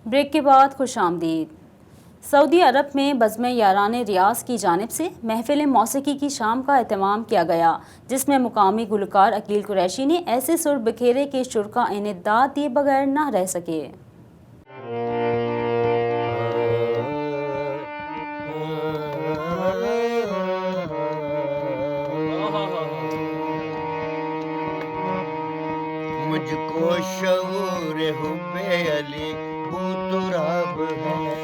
Break کے بعد خوش آمدید۔ سعودی عرب میں بزم یاران ریاض کی جانب سے محفل موسیقی کی شام کا اہتمام کیا گیا، جس میں مقامی گلوکار عقیل قریشی نے ایسے سر بکھیرے کہ شرکاء انہیں داد دیے بغیر نہ رہ سکے۔ مجھ کو شعور حب علی بو تراب ہے،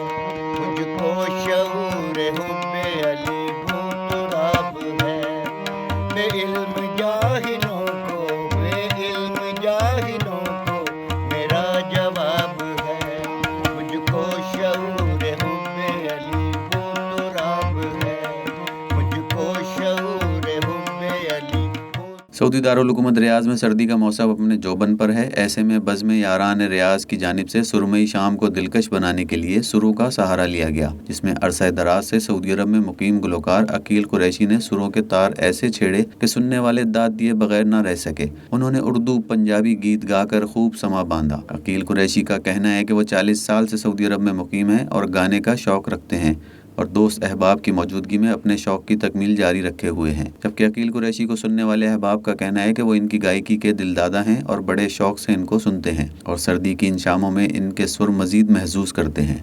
مجھ کو شعور حب علی بو تراب ہے، بے علم جاہلوں کو، بے علم جاہلوں کو میرا جواب ہے، مجھ کو شعور حب علی بو تراب ہے، مجھ کو شعور حب علی۔ سعودی دارالحکومت ریاض میں سردی کا موسم اپنے جوبن پر ہے۔ ایسے میں بزم یاران ریاض کی جانب سے سرمئی شام کو دلکش بنانے کے لیے سروں کا سہارا لیا گیا، جس میں عرصہ دراز سے سعودی عرب میں مقیم گلوکار عقیل قریشی نے سروں کے تار ایسے چھیڑے کہ سننے والے داد دیے بغیر نہ رہ سکے۔ انہوں نے اردو پنجابی گیت گا کر خوب سما باندھا۔ عقیل قریشی کا کہنا ہے کہ وہ 40 سال سے سعودی عرب میں مقیم ہیں اور گانے کا شوق رکھتے ہیں اور دوست احباب کی موجودگی میں اپنے شوق کی تکمیل جاری رکھے ہوئے ہیں، جبکہ عقیل قریشی کو سننے والے احباب کا کہنا ہے کہ وہ ان کی گائیکی کے دلدادہ ہیں اور بڑے شوق سے ان کو سنتے ہیں اور سردی کی ان شاموں میں ان کے سر مزید محظوظ کرتے ہیں۔